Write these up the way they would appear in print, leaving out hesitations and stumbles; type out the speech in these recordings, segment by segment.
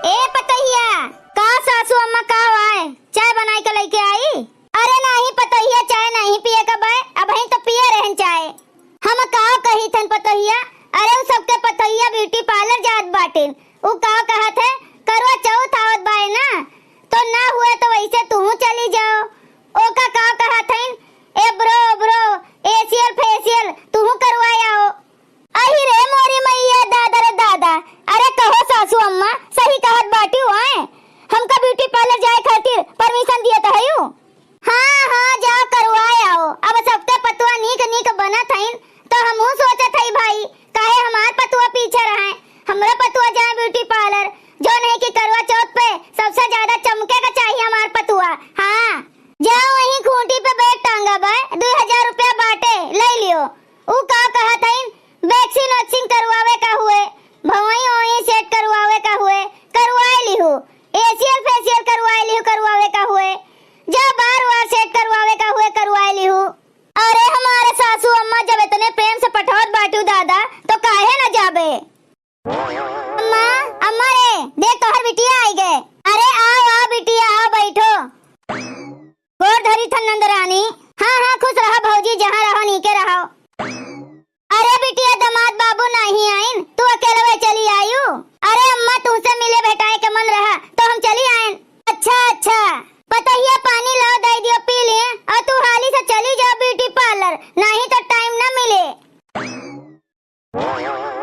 ए पतहिया, का सासू अम्मा का आए चाय बनाई के लेके आई? अरे नहीं पतहिया, चाय नहीं पिए का बाय, अब ही तो पिए रहन चाय। हम का कही थन पतहिया, अरे उ सबके पतहिया ब्यूटी पार्लर जात बाटिन, उ का कहत है करवा चौथ आवत बाय ना, तो ना हुए तो वैसे तू चली जाओ। ओ का कहत है ए ब्रो ब्रो एशियल फेशियल तू करवाए आओ। अही रे मोरी मैया, दादा रे दादा, अरे कहो सासू अम्मा सही कहत बाटी हो आए, हमका ब्यूटी पार्लर जाए खातिर परमिशन दिए तो हयू। हाँ हाँ जा करवाए आओ। अब सबके पतुआ नीक नीक बनत हईन तो हमहू सोचत हई भाई काहे हमार पतुआ पीछे रहे, हमरा पतुआ जाए ब्यूटी पार्लर, जो नहीं कि करवा चौथ पे सबसे ज्यादा चमके का चाहिए हमार पतुआ। हाँ जाओ वहीं खूंटी पे बैग टांगा बा, 2000 रुपया बाटे ले लियो। उ का कहत हईन वैक्सीन वैक्सीन करवावे का हुए, भवई ओई सेट करवावे का हुए, करवाए लिहू, एशियल फेशियल करवाए लिहू करवावे का हुए, जा बार सेट करवावे का हुए करवाए लिहू। अरे हमारे सासू अम्मा जब इतने प्रेम से पठौत बाटू दादा तो काहे न जाबे। अम्मा अम्मा रे देख तोहर बिटिया आई गए। अरे आओ आओ बिटिया आओ बैठो। गोर धरी थन नंदरानी। हाँ हाँ खुश रहो भौजी, जहाँ रहो नीके रहो। अरे बिटिया दामाद बाबू नहीं आइन, तू अकेले चली आयु? अरे अम्मा तुमसे मिले भेटाए के मन रहा तो हम चली आइन। अच्छा अच्छा पतहिया पानी लाओ दे दियो पी लिए, और तू हाली से चली जाओ ब्यूटी पार्लर, नहीं तो टाइम न मिले।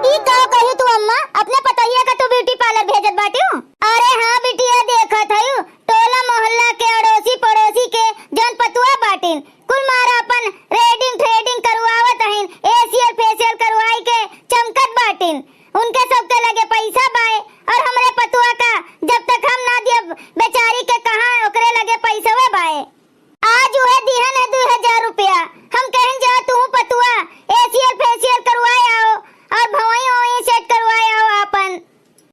ई का कही तू अम्मा, अपने पतहिया का तू ब्यूटी पार्लर भेजत बाटी हूँ? अरे हाँ बिटिया देखत हयू, टोला मोहल्ला के अड़ोसी पड़ोसी के जन पतुआ बाटिन कुल मारा अपन रेडिंग थ्रेडिंग करवावत हईन, एशियल फेशियल करवाई के चमकत बाटिन, उनके सबके लगे पैसा बाए, और हमरे पतुआ का जब तक हम ना दिए बेचारी के कहां ओकरे लगे पैसा वे बाए। आज वह दिहन है 2000 रुपया, हम कहन जा तू पतुआ एशियल फेशियल करवाए आओ और भवई ओई सेट करवाए आओ अपन।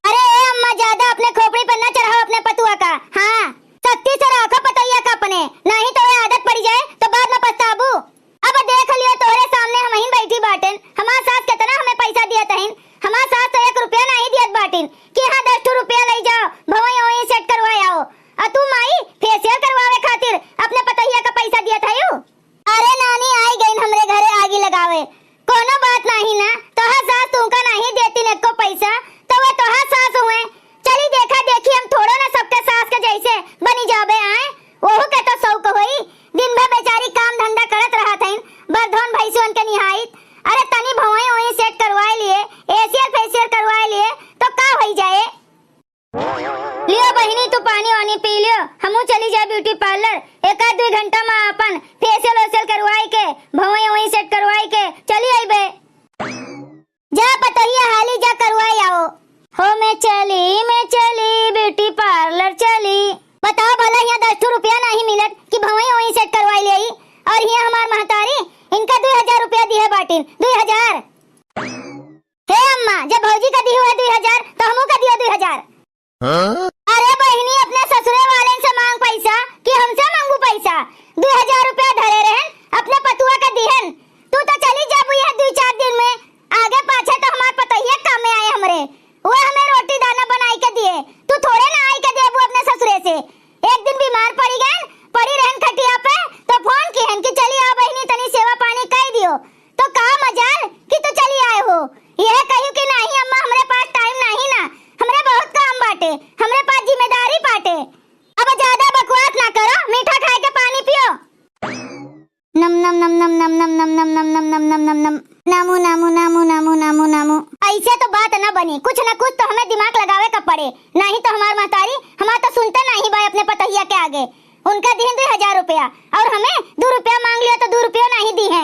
अरे ए अम्मा ज्यादा अपने खोपड़ी पर न चढ़ाओ अपने पतुआ का। हाँ सख्ती से रखो पतैया का अपने, नहीं तो आदत पड़ जाए तो बाद में पछताबू। अब देख लियो तोहरे सामने हम ही बैठी बाटिन, हमार सास कितना हमें पैसा दिया तहिन, हमार सास तो 1 रुपया नहीं दियत बाटिन कि हाँ 10 रुपया ले जाओ भवई ओई सेट करवाए आओ, और तू माई फेशियल करवावे खातिर अपने पतैया का पैसा दिया था यू। अरे नानी आई गईन हमरे घरे आगी लगावे, कोनो बात नहीं ना, तोहर सास तुमका नहीं देती ने को पैसा तो वह तोहर सास हुए। चली देखा देखी हम थोड़ो ना सबके सास के जैसे बनी जाबे आए, ओहू के तो शौक होई, दिन भर बेचारी काम धंधा करत रहा थईन, बरधोन भैंसुन के निहाइत। अरे तनी भवई ओई सेट करवाए लिए, एशियल फेशियल करवाए लिए तो का होई जाए। लियो बहिनी तू पानी वानी पी लियो, हमू चली जाए ब्यूटी पार्लर, 1-2 घंटा में अपन फेशियल वेशियल करवाई के भवई ओई सेट करवाई के चली आईबे। जा पतहिया हाली जा करवाई आओ। हो मैं चली ब्यूटी पार्लर चली। बताओ भला यहाँ 10 रुपया नहीं मिलत कि भवई ओई सेट करवाई ले आई, और यहाँ हमार महतारी इनका 2000 रुपया दिए बाटिन। 2000 हे अम्मा, जब भौजी का दी हुआ 2000 तो हमू का दिया 2000। अरे बहिनी अपने ससुरे वाले से मांग पैसा कि हमसे मांगू पैसा? 2000 रुपया धरे रहन अपने पतुआ का दिहन, तू तो चली जाबू यह 2-4 दिन में, आगे पाछे तो हमार पतहिया काम में आए हमरे, वो हमें रोटी दाना बनाई के दिए, तू थोड़े ना आई के देबू अपने ससुरे से। एक दिन बीमार पड़ी रहन खटिया पे तो फोन किहन कि चली आ बहिनी तनी सेवा पानी कर दियो, तो का मजाल कि तू चली आए हो। यह कहियो कि नहीं अम्मा हमरे पास टाइम नहीं ना, हमरे बहुत काम बाटे, हमरे पास जिम्मेदारी बाटे। अब ज्यादा बकवास ना करो, मीठा खाए के पानी पियो। नम नम नम नम नम नम नम नम नम नम नम नम नम नम नामू नामू नामू नामू नामू नामू। ऐसे तो बात ना बनी, कुछ ना कुछ तो हमें दिमाग लगावे का पड़े, नहीं तो हमार महतारी हमार तो सुनते नहीं भाई अपने पतहिया के आगे। उनका दी 2000 रुपया और हमें 2 रुपया मांग लिया तो 2 रुपया नहीं दी है।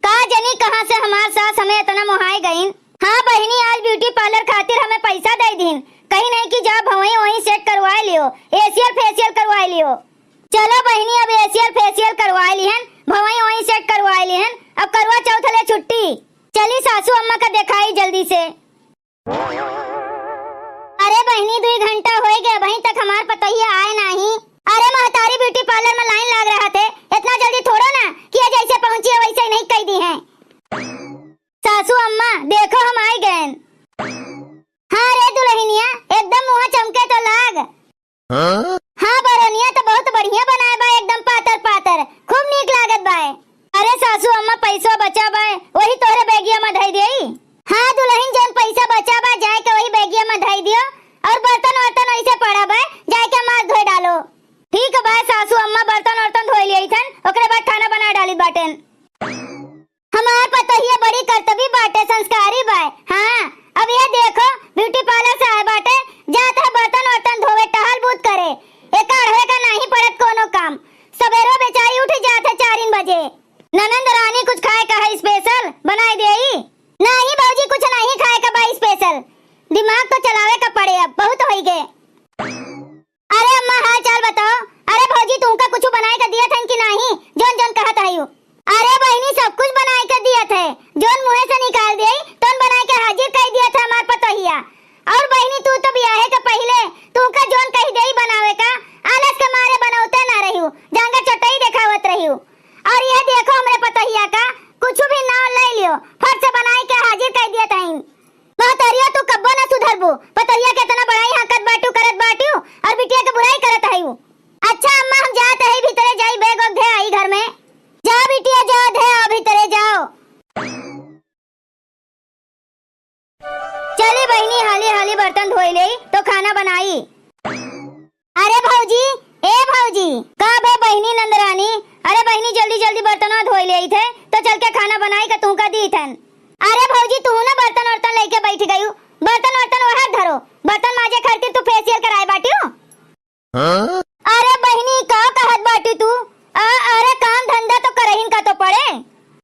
का जनी कहाँ से हमार सास हमें इतना मोहाई गईन। हाँ बहिनी आज ब्यूटी पार्लर खातिर हमें पैसा दे दीन, कहीं नहीं कि जा भवई वहीं सेट करवाए लियो, एशियल फेशियल करवाए लियो। चलो बहिनी अब एशियल फेशियल करवाए लिहन, भवई वहीं सेट करवाए लिहन, अब करवा चौथ ले छुट्टी। चली सासू अम्मा का दिखाई जल्दी से। अरे बहिनी 2 घंटा हो गए, वहीं तक हमार पतहिया आए नहीं। अरे महतारी ब्यूटी पार्लर में लाइन लग रहा थे, इतना जल्दी थोड़ा ना कि जैसे पहुंची है वैसे नहीं कह दी है। सासू अम्मा देखो हम आए गए। हाँ रे हाँ बरनिया तो बहुत बढ़िया बनाए बा, एकदम पातर पातर, खूब नीक लागत बा। अरे सासू अम्मा पैसा बचा बा वही तोहरे बैगिया में धई देई। हाँ दुल्हन जौन पैसा बचा बा जाए के वही बैगिया में धई दियो, और बर्तन वर्तन ऐसे पड़ा बा जाए के मार धोए डालो। ठीक बा सासू अम्मा बर्तन वर्तन धोई लियई थन, ओकरे बाद खाना बना डाली बाटेन। हमार पतोहिया बड़ी कर्तव्य बाटे, संस्कारी बा। हाँ अब ये देखो ब्यूटी पार्लर से आए बाटे, जात है बर्तन वर्तन धोवे टहल बूत करे, एक अढ़े का नहीं पड़त कोनो काम। सवेरे बेचारी उठ जात है 4 बजे। ननंद रानी कुछ खाए का है स्पेशल बनाई देई? नहीं भौजी कुछ नहीं खाए का बा स्पेशल, दिमाग तो चलावे का पड़े, अब बहुत होई गए। अरे अम्मा हाल चाल बताओ। अरे भौजी तुमका कुछ बनाए का दिया था कि नहीं, जोन जोन कहत हयू? अरे बहनी सब कुछ बनाए के दिया थे, जोन मुंह से निकाल दिए तोन बनाए के हाजिर कर दिया था हमार पतोहिया। और बहनी तू तो ब्याहे के पहले तू का जोन कही देई बनावे का, आलस के मारे बनौते ना रहियो, जांगा चटाई दिखावत रहियो। और यह देखो हमरे पतोहिया का कुछ भी ना ले लियो, फट से बनाए के हाजिर कर दिया था। महतरिया तू कब्बो ना सुधरबू, पतोहिया के इतना बड़ाई हकत बाटू करत बाटू और बिटिया के बुराई करत हयू। अच्छा अम्मा हम जात है भीतरे जाई, बैग वग धे आई घर में। जा बिटिया जा, धे आ भीतरे जाओ। चली बहनी हाली हाली बर्तन धोई ले तो खाना बनाई। अरे भौजी ए भौजी कब है बहनी नंदरानी? अरे बहनी जल्दी जल्दी बर्तन धोई ले थे तो चल के खाना बनाई का तू का दी थन। अरे भौजी तू ना बर्तन वर्तन लेके बैठ गई, बर्तन वर्तन वहां धरो, बर्तन माजे खातिर तू फेशियल कराए बाटी हो। अरे बहनी का कहत बाटी तू? अरे काम धंधा तो करहिन का तो पड़े।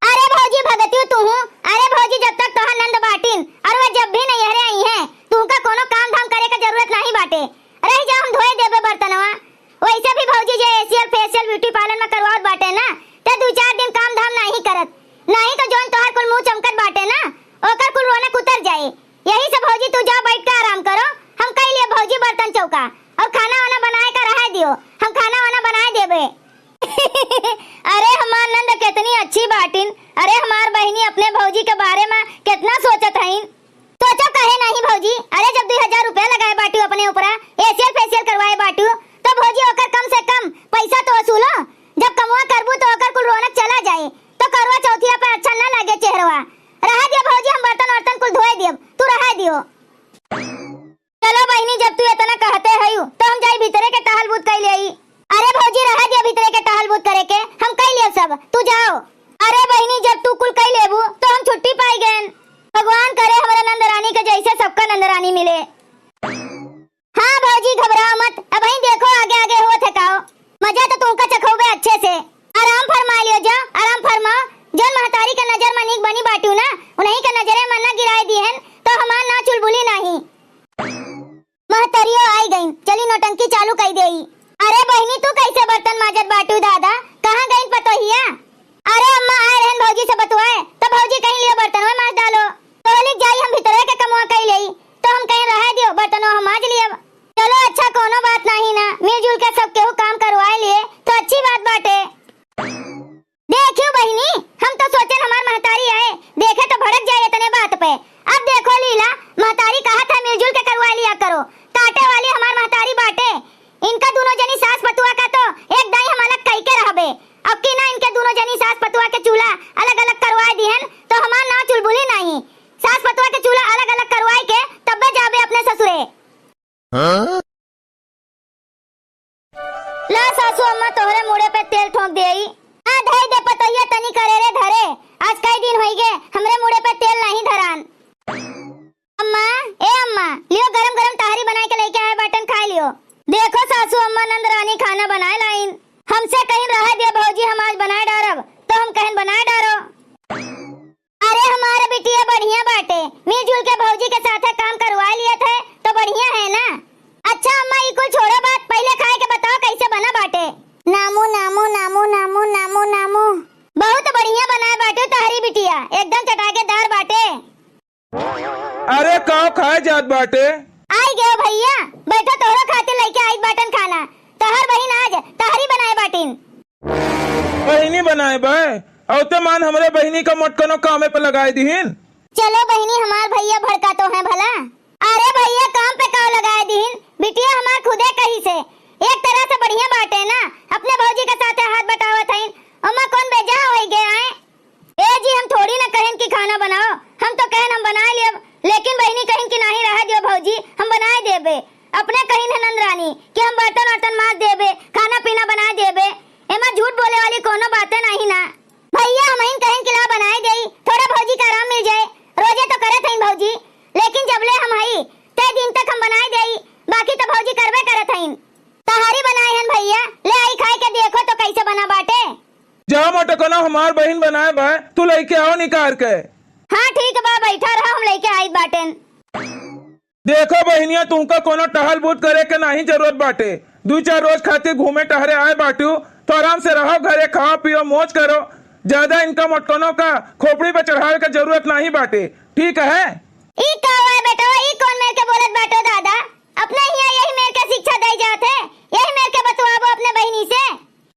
अरे भौजी भगती तू हूँ। अरे भौजी जब तक तोहा नंद बाटिन और वह जब भी नैहरे आई है तू का कोनो काम धाम करे का जरूरत नहीं बाटे। रह जा हम धोए देबे बर्तनवा। वैसे भी भौजी जे एशियल फेशियल ब्यूटी पार्लर में करवावत बाटे ना, ते 2-4 दिन काम धाम नहीं करत, नहीं तो जोन तोहर कुल मुंह चमकत बाटे ना ओकर कुल रौनक उतर जाए। यही से भौजी तू जा बैठ के आराम करो, हम कह लिए भौजी बर्तन चौका और खाना वाना बनाए का रहा दियो, हम खाना वाना बनाए देबे। अरे हमार नंद कितनी अच्छी बाटिन। अरे हमार बहनी अपने भौजी के बारे में कितना सोचत हईन। सोचो कहे नहीं भौजी। अरे जब 2000 रुपया लगाए बाटू अपने ऊपर एशियल फेशियल करवाए बाटू तो भौजी ओकर कम से कम पैसा तो वसूलो। जब कमवा करबू तो ओकर कुल रौनक चला जाए तो करवा चौथिया पे अच्छा ना लगे चेहरवा। रहा दिया भौजी हम बर्तन वर्तन कुल धोए दियो, तू रहा दियो। चलो बहनी जब तू इतना कहते हयू तो हम जाई भीतरे के टहल बूत कर लेई। अरे भौजी रहा दिया भीतरे के टहल बूत करे के, हम कर लिए सब, तू जाओ। अरे बहनी जब तू कुल कर लेबू तो हम छुट्टी पाई गए। भगवान करे हमारे नंदरानी के जैसे सबका नंदरानी मिले। हाँ भौजी घबराओ मत, अब ही देखो आगे आगे हो थकाओ, मजा तो तुमका चखोगे अच्छे से। आराम फरमा लियो, जा आराम फरमाओ। जन महतारी के नजर में नीक बनी बाटू ना, उन्हीं के नजरे में ना गिराए दिहन तो हमार ना चुलबुली नहीं। महतारियो आई गई, चली नौटंकी चालू कर देई। अरे बहनी तू कैसे बर्तन माजत बाटू दादा, कहाँ गई पतोहिया? अरे अम्मा आए रहन भौजी से बतवाए तो भौजी कहीं लियो बर्तनवा माज डालो, तो लिख जाई हम भीतरे के कमवा कई लेई तो हम कहीं रह दियो बर्तनवा हम माज लिए। चलो अच्छा कोनो बात नहीं ना, मिलजुल के सब केहू काम करवाए लिए तो अच्छी बात बाटे। देखियो बहनी हम तो सोचे हमार महतारी आए देखे तो भड़क जाए इतने बात पे। अब देखो लीला महतारी कहा था मिलजुल के करवा लिया करो, काटे वाली हमार महतारी बाटे। इनका दोनों जनी सास पतुआ का तो एक दाई हम अलग कह के रहबे, अब की ना इनके दोनों जनी सास पतुआ के चूल्हा अलग अलग करवा दिहन तो हमार ना चुलबुली नहीं। सास पतुआ के चूल्हा अलग अलग करवाए के तब जाबे अपने ससुरे। ला सासू अम्मा तोहरे मुड़े पे तेल ठोक देई। हां धई दे पतोहिया तनी करे रे धरे, आज कई दिन होई गे हमरे मुड़े पे तेल नहीं धरान। अम्मा ए अम्मा लियो गरम गरम तहारी बनाए के लेके आए बटन खा लियो। देखो सासू अम्मा नंदरानी खाना बनाए लाइन, हमसे कहीं रह दिया भौजी हम आज बनाए डारब तो हम कहीं बनाए डारो। अरे हमारे बिटिया बढ़िया बाटे, मिलजुल के भौजी के साथ काम करवा लिए थे तो बढ़िया है ना। अच्छा अम्मा ये कुल छोड़ो बात, पहले खाए के बताओ कैसे बना बाटे। नामू नामू नामू नामू नामू नामू बहुत बढ़िया बनाए बाटे तहरी बिटिया, एकदम चटाकेदार बाटे। अरे कहाँ खाए जात बाटे? आई गए भैया, बैठो तोहरा खातिर लेके आई बाटन खाना। तहर बहिन आज तहरी बनाए बाटिन। बहिनी बनाए बे और ते मान हमरे बहिनी का मोटकनो कामे पे लगाए दीहिन। चलो बहिनी हमार भैया भड़का तो है भला। अरे भैया काम पे काव लगाए दीहिन, बिटिया हमार खुदे कही से कहन हम बना लियो, लेकिन बहनी कहीं कि नहीं रह दियो भौजी, हम बनाए देबे। अपने कहीं है नंदरानी कि हम बर्तन वर्तन माज देबे, खाना पीना बना देबे, एमा झूठ बोले वाली कोनो बातें नहीं ना। भैया हम इन कहीं किला बनाए देई, थोड़ा भौजी का आराम मिल जाए। रोजे तो करत हईन भौजी, लेकिन जबले हम हई ते दिन तक हम बनाए देई, बाकी तो भौजी करबे करत हईन। तहारी बनाए हन भैया, ले आई खाए के देखो तो कैसे बना बाटे। जा मटकनो हमार बहन बनाए बा, तू लेके आओ निकाल के। हाँ ठीक बा, बैठा रहा, हम लेके आई बाटेन। देखो बहनिया, तुमका कोनो टहल बूत करे के नहीं जरूरत बाटे। 2-4 रोज खातिर घूमे टहरे आए बाटू तो आराम से रहो, घरे खाओ पियो मौज करो। ज्यादा इनका मटकनों का खोपड़ी पे चढ़ावे का जरूरत नहीं बाटे, ठीक है? ई कावा बेटा, ई कौन मेरे के बोलत बाटो दादा? अपने हिया यही मेरे के शिक्षा दे जाते, यही मेरे के बतवाबो अपने बहनी से।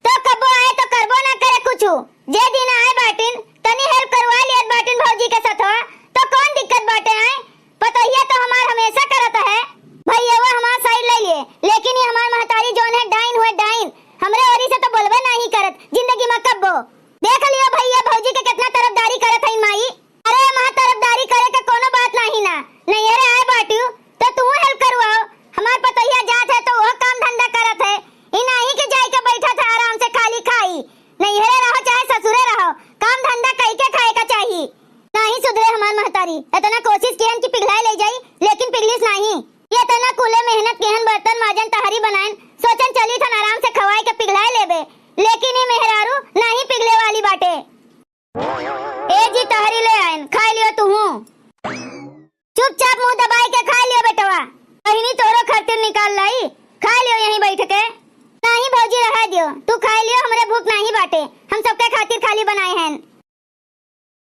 तो कबो आए तो करबो ना करे कुछु, जे दिन आए बाटिन तनी हेल्प करवा लियत बाटिन भौजी के साथवा, तो कौन दिक्कत बाटे आए? पतोहिया तो हमार हमेशा करत है। भैया वो हमार साइड ले लिए, लेकिन ये हमार महतारी जोन है डाइन हुए डाइन, हमरे ओरी से तो बोलबे नहीं करत जिंदगी में कब्बो। देख लियो भैया भौजी के कितना तरफदारी करत है माई। अरे महा तरफदारी करे के कोनो बात नहीं ना, नहीं अरे आए बाटू तो तू हेल्प करवाओ। हमार पतोहिया जात है तो वो काम धंधा करत है, ई नहीं के जाई के बैठा था आराम से खाली खाई। नहीं हरे रहो चाहे ससुरे रहो, काम धंधा कई के खाए का चाहिए। नहीं सुधरे हमार महतारी, इतना कोशिश किहन कि पिघलाए ले जाई, लेकिन पिघलिस नहीं। ये तना कुले मेहनत केहन बर्तन माजन तहारी बनाएन, सोचन चली थन आराम से खवाए के पिघलाए लेबे, लेकिन ये मेहरारू नहीं पिघले वाली बाटे। ए जी तहारी ले आएन, खा लियो तू। चुपचाप मुंह दबाए के खा लियो बेटवा, कहीं तोरो खातिर निकाल लाई, खा लियो यहीं बैठ के। नहीं भौजी रहा दियो, तू खा लियो, हमरे भूख नहीं बाटे, हम सबके खातिर खाली बनाए हैं।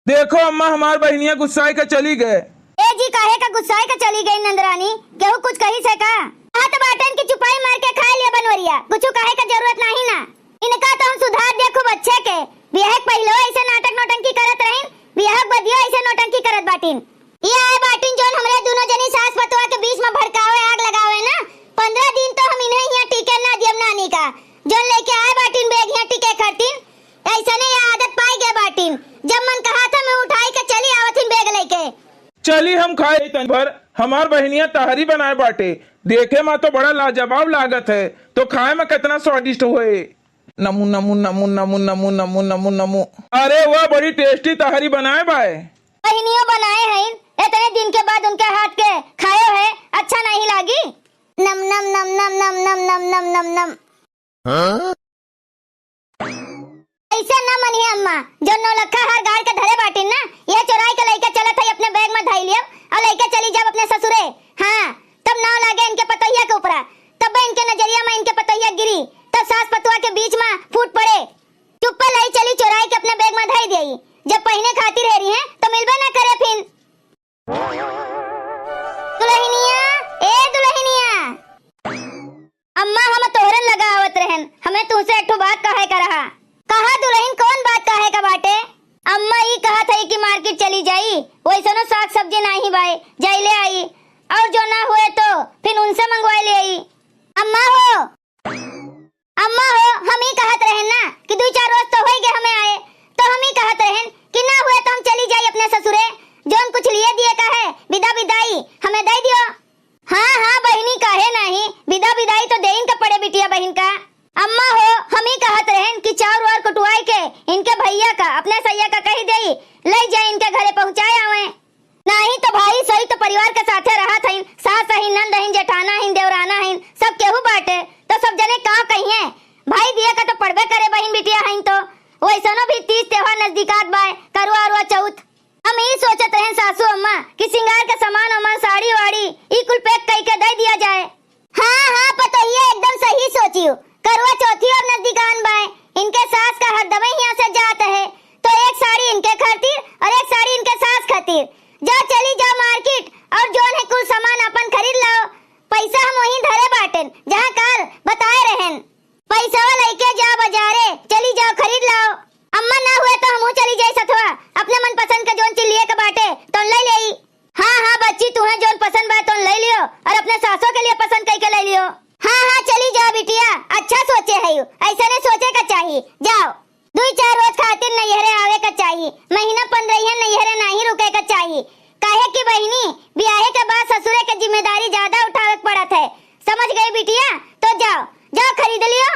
देखो अम्मा, हमार बहनिया गुस्साए के चली गए। ए जी काहे का गुस्साए के चली गई नंदरानी, केहू कुछ कही से का? हाथ बाटन की चुपाई मार के खा लिया बनवरिया, कुछ कहे का जरूरत नहीं ना। इनका तो हम सुधार दे खूब अच्छे के, बियाह पहले ऐसे नाटक नौटंकी करत रहें, बियाह बदियो ऐसे नौटंकी करत बाटिन। ये आए बाटिन जोन हमरे दोनों जनी सास पतवा के बीच में भड़कावे आग लगावे ना, 15 दिन तो हम इन्हें यहाँ टिके ना दियम नानी का। जोन लेके आए बाटिन बेग यहाँ टिके खरतीन, ऐसा ने ये आदत पाई गए बाटिन, जब मन कहा था मैं उठाई के चली आवथिन बेग लेके। चली हम खाए तन भर, हमार बहनिया तहारी बनाए बाटे, देखे में तो बड़ा लाजवाब लागत है, तो खाए में कितना स्वादिष्ट हुए। नमू नमू नमू नमू नमू नमू नमू नमू, अरे वह बड़ी टेस्टी तहारी बनाए बाए। बहनियों बनाए हैं, इतने दिन के बाद उनके हाथ के खाए है, अच्छा नहीं लागी? नम नम नम नम नम नम नम नम नम नम। ऐसे ना मनिए अम्मा, जो नौलखा हर गाड़ के धरे बाटिन ना, ये चुराई के लेके चलत है अपने बैग में धाई लिया और लेके चली जब अपने ससुरे। हाँ तब नाव लागे इनके पतोहिया के ऊपर, तब इनके नजरिया में इनके पतोहिया गिरी, तब सास पतवा के बीच में फूट पड़े। चुप्पे लाई चली चुराई के अपने बैग में धाई देई, जब पहने खाती रह रही हैं तो मिलबे ना करे फिर। दुल्हनिया, ए दुल्हनिया। अम्मा हम तोहरन लगा आवत रहन, हमें तुमसे एक बात कहे का रहा। कहा दुल्हन, कौन बात कहे का बाटे? अम्मा ये कहा था कि मार्केट चली जाई, वैसे नो साग सब्जी नहीं भाई जाई ले आई, और जो ना हुए तो फिर उनसे मंगवा ले आई। अम्मा हो हम ही कहत रहन ना कि 2-4 रोज तो होई गए हमें आए, तो हम ही कहत रहन कि ना हुए तो हम चली जाई अपने ससुरे, जोन कुछ लिए दिए का है विदा विदाई हमें दे दियो। हाँ हाँ बहनी काहे नहीं, विदा विदाई तो देइन के पड़े बिटिया बहन का। अम्मा हो हम ही कहत रहन कि चार वार कुटवाई के इनके भैया का अपने सैया का कही देई ले जाए इनके घरे पहुंचाए आवे। नहीं तो भाई सही तो परिवार के साथे रहा था, सास ही नंद ही जेठाना ही देवराना ही सब केहू बाटे, तो सब जने का कहिए भाई दिया का तो पड़बे करे बहन बिटिया हईन, तो वैसनो भी 30 त्योहार नजदीकात बाय, करवा अरवा चौथ। हम यही सोचत रहे सासू अम्मा कि सिंगार के सामान अम्मा साड़ी वाड़ी ई कुल पैक कई के दे दिया जाए। हाँ हाँ पतोहिया एकदम सही सोचियो, करवा चौथी और नजदीकान बाय, इनके सास का हर दवाई यहाँ से जात है, तो एक साड़ी इनके खातिर और एक साड़ी इनके सास खातिर। जा चली जाओ मार्केट और जोन है कुल सामान अपन खरीद लाओ, पैसा हम वहीं धरे बाटन जहाँ काल बताए रहन, पैसा लेके जाओ बाजारे, चली जाओ खरीद लाओ। अम्मा ना हुए तो हमहू चली जाए सथवा, अपने मन पसंद के जोन चीज लिए के बाटे तो ले लेई। हाँ हाँ बच्ची तुम्हें जोन पसंद बा तो ले लियो, और अपने सासों के लिए पसंद कई के ले लियो। हाँ हाँ चली जाओ बिटिया, अच्छा सोचे है, ऐसा नहीं सोचे का चाहिए। जाओ 2-4 रोज खातिर नैहरे आवे का चाहिए, महीना 15 नैहरे नहीं रुके का चाहिए, काहे की बहिनी ब्याहे के बाद ससुरे के जिम्मेदारी ज्यादा उठावे पड़त है। समझ गई बिटिया? तो जाओ जाओ खरीद लियो।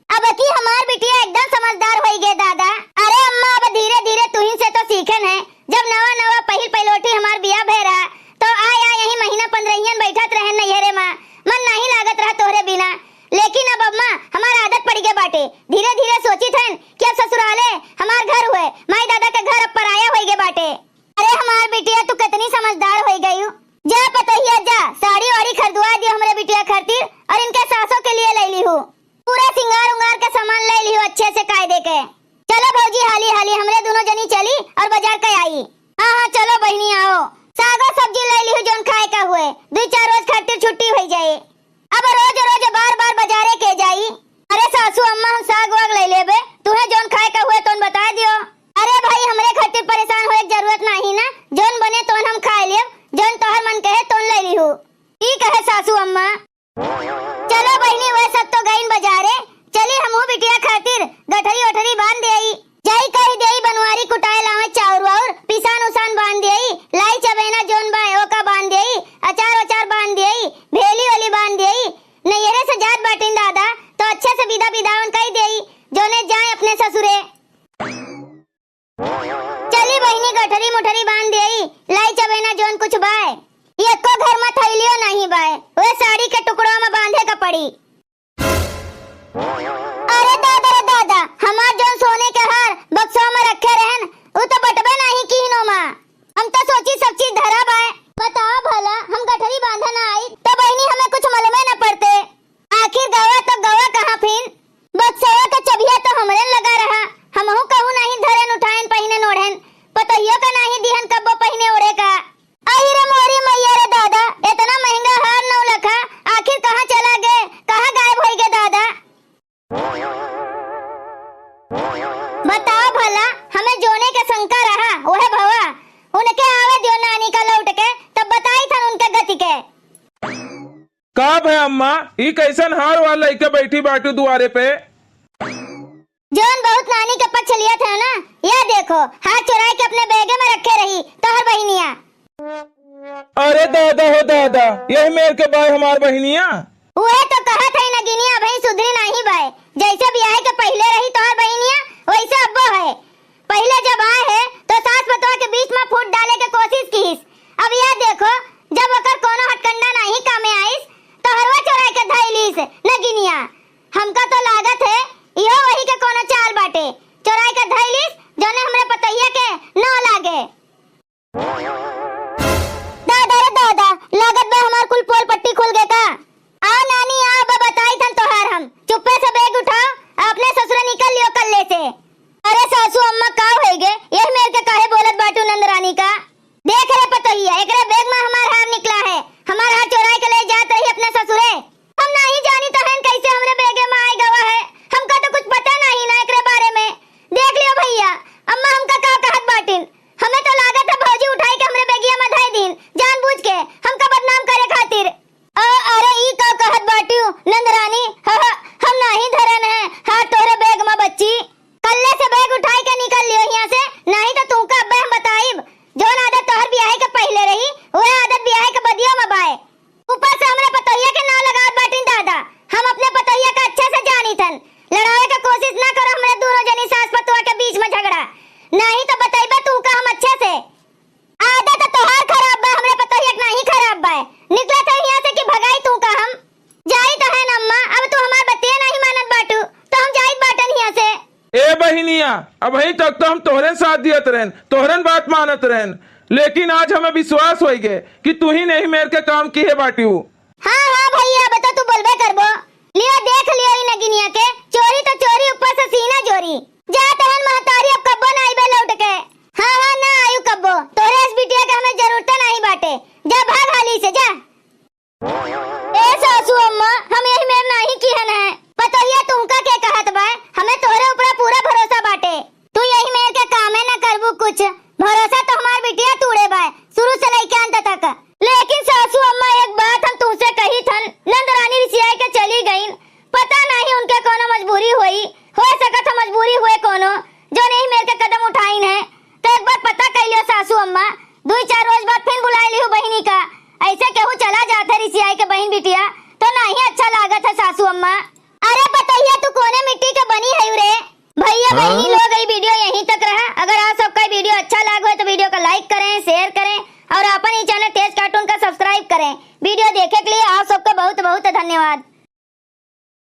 अब की हमार बिटिया एकदम समझदार हो गई दादा। अरे अम्मा अब धीरे धीरे तुहिन से तो सीखन है। जब नवा नवा पहिल पहिलोटी हमार बिया भे रहा तो आया यही महीना 15 बैठत रहे नैहरे माँ, मन नहीं लागत रहा तोहरे बिना। लेकिन अब अम्मा हमार आदत पड़ गए बाटे। धीरे धीरे सोची थन कि अब ससुराले हमार घर हुए, माई दादा के घर अब पराया हो गए बाटे। अरे हमार बिटिया तू कितनी समझदार हो गई। जा पतहिया जा साड़ी वाड़ी खरीदवा दियो हमरे बिटिया खातिर और इनके सासों के लिए ले ली हूँ। पूरा सिंगार उंगार के सामान ले ली हूँ अच्छे से कायदे के। चलो भौजी हाली हाली हमरे दोनों जनी चली और बाजार का आई। हाँ हाँ चलो बहनी आओ। सागो सब्जी ले ली हूँ जोन खाए का हुए, 2-4 रोज खातिर छुट्टी हो जाए। अब रोज रोज बार बार बाजारे के जाई। अरे सासू अम्मा हम साग वाग ले लेबे, तुम्हें जोन खाए का हुए तो बता दियो। अरे भाई हमरे खातिर परेशान होए की जरूरत नहीं ना, जोन बने तो हम खा लेब, जोन तोहर मन कहे तो ले ली हूँ। ठीक है सासू अम्मा। चलो बहनी वह सब तो गईन बाजारे, चली हमहू बिटिया खातिर गठरी वठरी बांध देई। जाई कही देई बनवारी कुटाए लावे चाउर वाउर, पिसान उसान बांध देई, लाई चबेना जोन बाए ओका बांध देई, अचार वचार बांध देई, भेली वाली बांध देई। नैहरे से जात बाटिन दादा तो अच्छे से विदा विदावन कही देई, जोने जाए अपने ससुरे। चली बहनी गठरी मुठरी बांध देई, लाई चबेना जोन कुछ बाए। ये को घर में थैलियो नहीं बाए, वे साड़ी के टुकड़ों में बांधे का पड़ी। अरे दादा रे दादा हमार जोन सोने के हार बक्सों में रखे रहन वो तो बटबे नहीं कीनो माँ। हम तो सोची सब चीज धरा बाए। बताओ भला हम गठरी बांधा ना आई तो बहनी हमें कुछ मालूम न पड़ते। आखिर गवा तो गवा कहाँ फिन? बक्सवा का चबिया तो हमरे लगा रहा, हमहू कहूँ नहीं धरन उठाएन पहिने नोढ़न, पतहियो का नहीं दिहन कब्बो पहिने ओढ़े का। अरे मोरी मैया रे दादा इतना महंगा हार 9 लखा आखिर कहाँ चला गए, कहाँ गायब हो गए दादा? बताओ भला हमें जोने के शंका रहा वह भवा उनके आवे दियो नानी का लौट के तब बताई था उनके गति के। का भाई अम्मा ई कैसन हार वाला लेके बैठी बाटू दुआरे पे? जोन बहुत नानी के पक्ष लिया था ना, यह देखो हाथ चुराई के अपने बैगे में रखे रही तोहर बहनिया। अरे दादा हो दादा यही मेर के बाय हमार बहनिया। वह तो कहा था नगिनिया भाई सुधरी नहीं बाय, जैसे ब्याह के पहले रही तोहर बहनिया वैसे अब्बो है। पहले जब आए है तो सास बतवा के बीच में फूट डाले के कोशिश की, अब यह देखो जब ओकर कोनो हटकंडा नहीं कामे आईस तो हरवा चुराई के धैलीस नगिनिया। हमका तो लागत है यो वही के कोनो चाल बाटे, चुराई के धैलीस जोने हमरे पतैया के न लागे। दादा रे दादा लागत बा हमार कुल पोल पट्टी खुल गए का। आ नानी आ अब बताई थन तोहार हम, चुप्पे से बैग उठाओ अपने ससुर निकल लियो कल्ले से। अरे सासू अम्मा का हो गए यह मेरे के काहे बोलत बाटू नंदरानी का? देख रे पतोहिया एकरे बैग में हमार हार निकला है, हमार हार चुराई के ले जात रही अपने ससुरे। हम नहीं जानी तो हन कैसे हमरे बैगे में आई गवा है, हमका तो कुछ पता नहीं ना एकरे बारे में। देख लियो भैया अम्मा हमका का कहत बाटिन, हमें तो लागत है भौजी उठाई के हमरे बैगिया में धाई दिन जानबूझ के हमका बदनाम करे खातिर। अरे ई का कहत बाटियो नंदरानी, हम नहीं धरन है हाथ तोहरे बैग में बच्ची। कल्ले से बैग उठाई के निकल लियो यहाँ से, नहीं तो तुमका अब्बे हम बताइब जोन आदत तोहर ब्याह के पहले रही वह आदत ब्याह के बदियो में बाए। ऊपर से हमरे पतोहिया के ना लगात बाटिन दादा, हम अपने पतोहिया का अच्छे से जानी थन। लड़ावे का कोशिश ना करो हमरे दोनों जनी सास पतुआ के बीच में झगड़ा, नहीं तो बताइबा तू का हम अच्छे से। आदत तोहार खराब बा हमरे पतोहिया के नहीं खराब बा, निकला था यहाँ से कि भगाई तू का हम। जाई तो है अम्मा अब तू हमार बतिया नहीं मानत बाटू तो हम जाई बाटन यहाँ से। ए बहनिया अब वही तक तो हम तोहरे साथ दियत रहन, तोहरन बात मानत रहन, लेकिन आज हमें विश्वास हो गए कि तू ही नहीं मेरे के काम की है बाटी। हाँ हाँ भैया बता तू बोलबे करबो। लियो देख लियो इन नगिनिया के चोरी तो चोरी ऊपर से सीना जोरी। जा तहन महतारी अब कब्बो ना आइबे लौट के। हाँ हाँ ना आयु कब्बो, तोरे इस बिटिया के हमें जरूरत नहीं बाटे, जा भाग हाली से जा। ए सासू अम्मा हम यही मेर नहीं किहन है, पतोहिया तुमका के कहत बा, हमें तोरे ऊपर पूरा भरोसा बाटे। तू यही मेर के कामे न करबू कुछ, भरोसा तो हमार बिटिया तूड़े बा शुरू से लेके अंत तक। लेकिन सासू अम्मा एक बात हम तुमसे कही थन, नंदरानी रिसिया के चली गई, पता नहीं उनके कोनो मजबूरी हुई हो सकत है मजबूरी हुए कोनो जो नहीं मेरे के कदम उठाइन है, तो एक बार पता कर लियो सासू अम्मा दो चार रोज बाद फिर बुला लियो बहिनी का। ऐसे केहू चला जाता रिसियाई के बहन बिटिया तो नहीं अच्छा लागत है सासू अम्मा। अरे पतैया तू कोने मिट्टी के बनी है रे। भैया बहनी लोग ये वीडियो यहीं तक रहा। अगर आप सबका वीडियो अच्छा लगा तो वीडियो को लाइक करें, शेयर करें और अपन ही चैनल तेज कार्टून का सब्सक्राइब करें। वीडियो देखे के लिए आप सबका बहुत बहुत धन्यवाद।